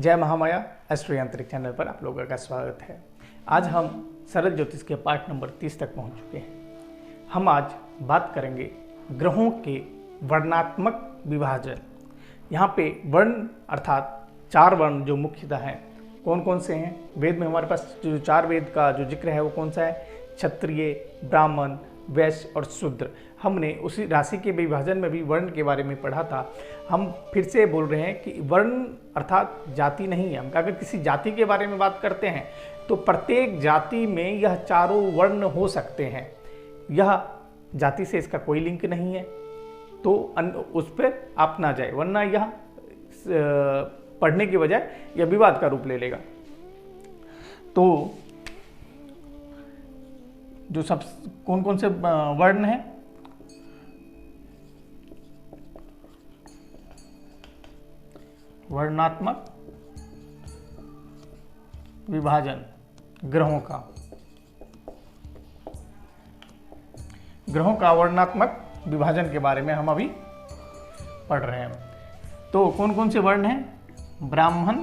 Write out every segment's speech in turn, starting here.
जय महामाया एस्ट्रो यांत्रिक चैनल पर आप लोगों का स्वागत है। आज हम सरल ज्योतिष के पार्ट नंबर 30 तक पहुंच चुके हैं। हम आज बात करेंगे ग्रहों के वर्णात्मक विभाजन। यहाँ पे वर्ण अर्थात 4 वर्ण जो मुख्यतः हैं कौन कौन से हैं। वेद में हमारे पास जो 4 वेद का जो जिक्र है वो कौन सा है, क्षत्रिय, ब्राह्मण, वैश्य और शूद्र। हमने उसी राशि के विभाजन में भी वर्ण के बारे में पढ़ा था। हम फिर से बोल रहे हैं कि वर्ण अर्थात जाति नहीं है। हम अगर किसी जाति के बारे में बात करते हैं तो प्रत्येक जाति में यह चारों वर्ण हो सकते हैं। यह जाति से इसका कोई लिंक नहीं है, तो उस पर आप ना जाए, वरना यह पढ़ने की बजाय यह विवाद का रूप ले लेगा। तो जो सब कौन कौन से वर्ण हैं, वर्णात्मक विभाजन ग्रहों का वर्णात्मक विभाजन के बारे में हम अभी पढ़ रहे हैं। तो कौन कौन से वर्ण हैं, ब्राह्मण,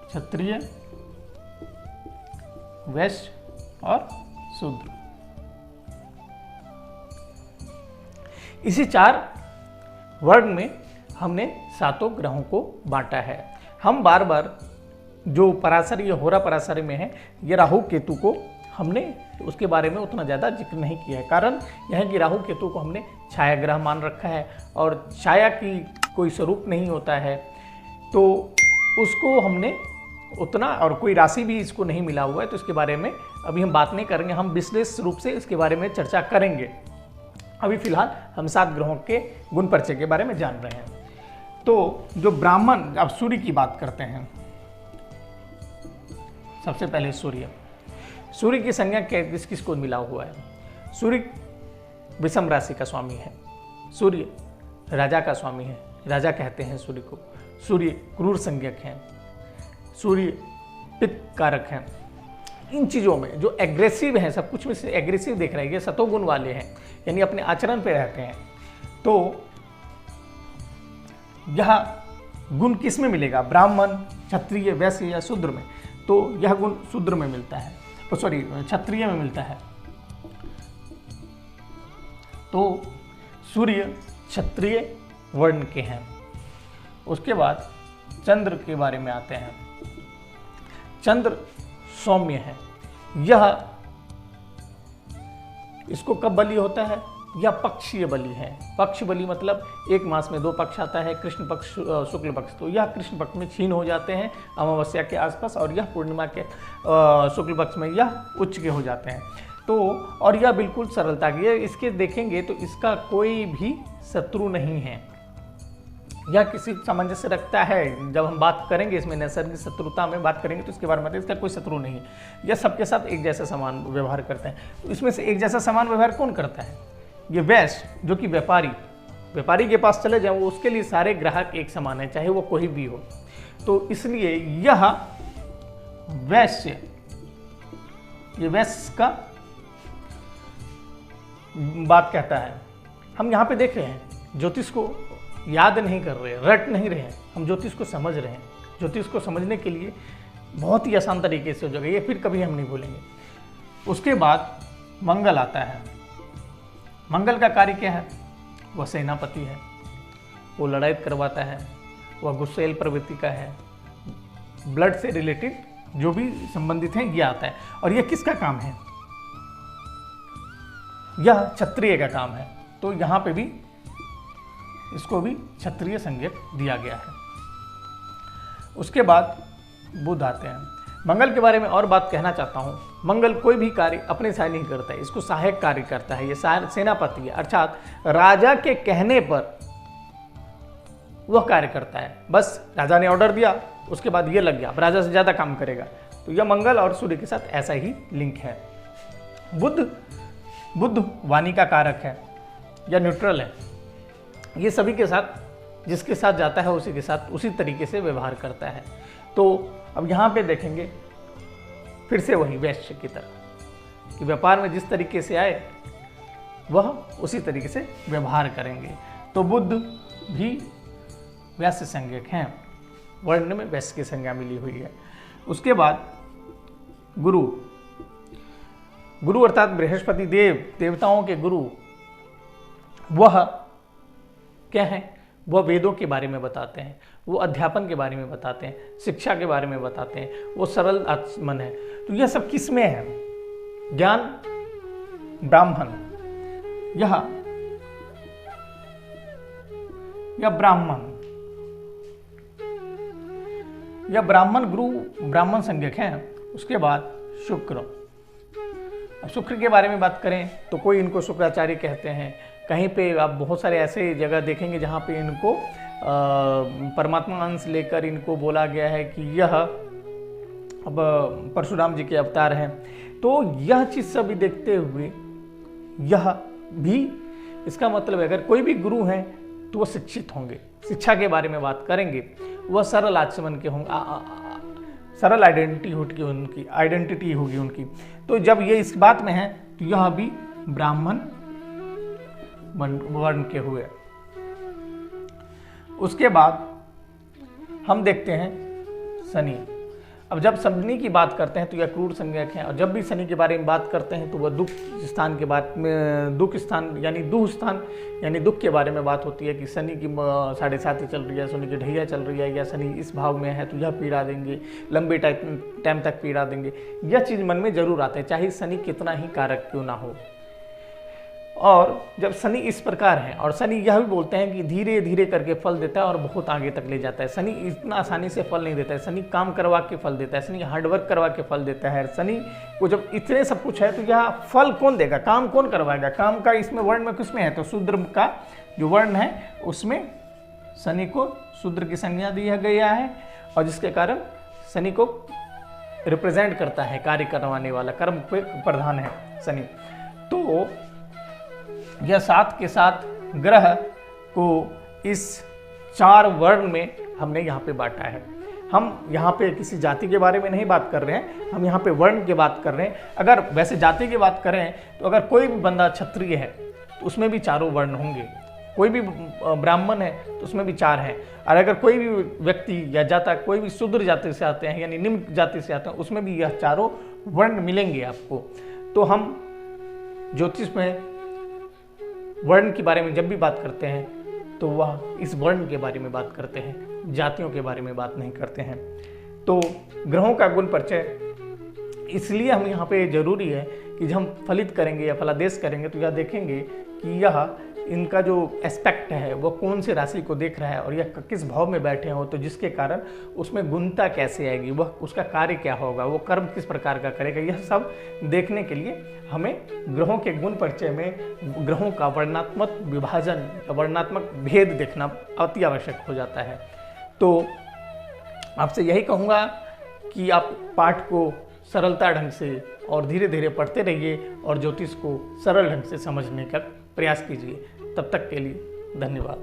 क्षत्रिय, वैश्य और शूद्र। इसी 4 वर्ण में हमने 7 ग्रहों को बांटा है। हम बार बार जो पराशर ये होरा पराशर में है, ये राहु केतु को हमने उसके बारे में उतना ज़्यादा जिक्र नहीं किया है। कारण यह है कि राहु केतु को हमने छाया ग्रह मान रखा है और छाया की कोई स्वरूप नहीं होता है, तो उसको हमने उतना, और कोई राशि भी इसको नहीं मिला हुआ है, तो इसके बारे में अभी हम बात नहीं करेंगे। हम विश्लेष रूप से इसके बारे में चर्चा करेंगे। अभी फिलहाल हम 7 ग्रहों के गुण परिचय के बारे में जान रहे हैं। तो जो ब्राह्मण, अब सूर्य की बात करते हैं। सबसे पहले सूर्य की संज्ञा किस किस को मिला हुआ है। सूर्य विषम राशि का स्वामी है। सूर्य राजा का स्वामी है, राजा कहते हैं सूर्य को। सूर्य क्रूर संज्ञक हैं। सूर्य पित्त कारक हैं। इन चीज़ों में जो एग्रेसिव हैं, सब कुछ में से एग्रेसिव देख रहे हैं, ये सतोगुण वाले हैं, यानी अपने आचरण पे रहते हैं। तो यह गुण किस में मिलेगा, ब्राह्मण, क्षत्रिय, वैश्य या शूद्र में? तो यह गुण शूद्र में मिलता है, क्षत्रिय में मिलता है। तो सूर्य क्षत्रिय वर्ण के हैं। उसके बाद चंद्र के बारे में आते हैं। चंद्र सौम्य है। यह इसको कब बलि होता है, यह पक्षीय बलि है। पक्ष बलि मतलब एक मास में 2 पक्ष आता है, कृष्ण पक्ष, शुक्ल पक्ष। तो यह कृष्ण पक्ष में क्षीण हो जाते हैं अमावस्या के आसपास, और यह पूर्णिमा के शुक्ल पक्ष में यह उच्च के हो जाते हैं। तो और यह बिल्कुल सरलता की है। इसके देखेंगे तो इसका कोई भी शत्रु नहीं है। यह किसी सामंजस्य रखता है। जब हम बात करेंगे इसमें नैसर्गिक शत्रुता में बात करेंगे तो इसके बारे में इसका कोई शत्रु नहीं है। यह सबके साथ एक जैसा समान व्यवहार करते हैं। तो इसमें से एक जैसा समान व्यवहार कौन करता है, ये वैश्य, जो कि व्यापारी के पास चले जाए, वो उसके लिए सारे ग्राहक एक समान है, चाहे वो कोई भी हो। तो इसलिए यह वैश्य, ये वैश्य का बात कहता है। हम यहाँ पे देख रहे हैं, ज्योतिष को याद नहीं कर रहे, रट नहीं रहे हैं, हम ज्योतिष को समझ रहे हैं। ज्योतिष को समझने के लिए बहुत ही आसान तरीके से हो जाएगा, ये फिर कभी हम नहीं भूलेंगे। उसके बाद मंगल आता है। मंगल का कार्य क्या है, वह सेनापति है, वो लड़ाई करवाता है, वह गुस्सेल प्रवृत्ति का है, ब्लड से रिलेटेड जो भी संबंधित हैं ये आता है। और यह किसका काम है, यह क्षत्रिय का काम है। तो यहाँ पे भी इसको भी क्षत्रिय संज्ञक दिया गया है। उसके बाद बुध आते हैं। मंगल के बारे में और बात कहना चाहता हूँ। मंगल कोई भी कार्य अपने से नहीं करता है, इसको सहायक कार्य करता है। ये सेनापति है, अर्थात राजा के कहने पर वह कार्य करता है। बस राजा ने ऑर्डर दिया, उसके बाद ये लग गया, अब राजा से ज़्यादा काम करेगा। तो यह मंगल और सूर्य के साथ ऐसा ही लिंक है। बुध वाणी का कारक है या न्यूट्रल है। ये सभी के साथ, जिसके साथ जाता है उसी के साथ उसी तरीके से व्यवहार करता है। तो अब यहाँ पे देखेंगे फिर से वही वैश्य की तरह कि व्यापार में जिस तरीके से आए वह उसी तरीके से व्यवहार करेंगे। तो बुध भी व्यास्य संज्ञक हैं, वर्ण में व्यास्य की संज्ञा मिली हुई है। उसके बाद गुरु, गुरु अर्थात बृहस्पति देव, देवताओं के गुरु, वह क्या है? वह वेदों के बारे में बताते हैं, वो अध्यापन के बारे में बताते हैं, शिक्षा के बारे में बताते हैं, वो सरल आत्मन है। तो यह सब किसमें है? ज्ञान ब्राह्मण, यह ब्राह्मण, यह ब्राह्मण गुरु ब्राह्मण संज्ञक हैं। उसके बाद शुक्र। अब शुक्र के बारे में बात करें तो कोई इनको शुक्राचार्य कहते हैं, कहीं पे आप बहुत सारे ऐसे जगह देखेंगे जहाँ पे इनको परमात्मा अंश लेकर इनको बोला गया है कि यह अब परशुराम जी के अवतार हैं। तो यह चीज़ सभी देखते हुए यह भी, इसका मतलब है अगर कोई भी गुरु हैं तो वो शिक्षित होंगे, शिक्षा के बारे में बात करेंगे, वह सरल आचरण के होंगे, सरल आइडेंटिटी होगी उनकी। तो जब ये इस बात में है तो यह भी ब्राह्मण वर्ण के हुए। उसके बाद हम देखते हैं शनि। अब जब शनि की बात करते हैं तो यह क्रूर संज्ञक है, और जब भी शनि के बारे में बात करते हैं तो वह दुख स्थान के बात में, दुख स्थान यानी दुह स्थान यानी दुख के बारे में बात होती है कि शनि की 7.5 चल रही है, शनि की ढैया चल रही है, या शनि इस भाव में है तो यह पीड़ा देंगे, लंबे टाइम तक पीड़ा देंगे। यह चीज़ मन में जरूर आता है, चाहे शनि कितना ही कारक क्यों ना हो। और जब शनि इस प्रकार है, और शनि यह भी बोलते हैं कि धीरे धीरे करके फल देता है और बहुत आगे तक ले जाता है। शनि इतना आसानी से फल नहीं देता है, शनि काम करवा के फल देता है, शनि हार्डवर्क करवा के फल देता है। शनि को जब इतने सब कुछ है तो यह फल कौन देगा, काम कौन करवाएगा? काम का इसमें वर्ण में किसमें है? तो शूद्र का जो वर्ण है उसमें शनि को शूद्र की संज्ञा दिया गया है, और जिसके कारण शनि को रिप्रेजेंट करता है, कार्य करवाने वाला, कर्म पे प्रधान है शनि। तो यह साथ के साथ ग्रह को इस 4 वर्ण में हमने यहाँ पे बांटा है। हम यहाँ पे किसी जाति के बारे में नहीं बात कर रहे हैं, हम यहाँ पे वर्ण की बात कर रहे हैं। अगर वैसे जाति की बात करें तो अगर कोई भी बंदा क्षत्रिय है तो उसमें भी 4 वर्ण होंगे, कोई भी ब्राह्मण है तो उसमें भी 4 हैं, और अगर कोई भी व्यक्ति या जाता कोई भी शूद्र जाति से आते हैं यानी निम्न जाति से आते हैं, उसमें भी यह 4 वर्ण मिलेंगे आपको। तो हम ज्योतिष में वर्ण के बारे में जब भी बात करते हैं तो वह इस वर्ण के बारे में बात करते हैं, जातियों के बारे में बात नहीं करते हैं। तो ग्रहों का गुण परिचय इसलिए हम यहाँ पे जरूरी है कि जब हम फलित करेंगे या फलादेश करेंगे तो यह देखेंगे कि यह इनका जो एस्पेक्ट है वो कौन से राशि को देख रहा है और यह किस भाव में बैठे हो, तो जिसके कारण उसमें गुणता कैसे आएगी, वह उसका कार्य क्या होगा, वो कर्म किस प्रकार का करेगा, यह सब देखने के लिए हमें ग्रहों के गुण परिचय में ग्रहों का वर्णात्मक विभाजन, वर्णात्मक भेद देखना अति आवश्यक हो जाता है। तो आपसे यही कहूँगा कि आप पाठ को सरलता ढंग से और धीरे धीरे पढ़ते रहिए और ज्योतिष को सरल ढंग से समझने का प्रयास कीजिए। तब तक के लिए धन्यवाद।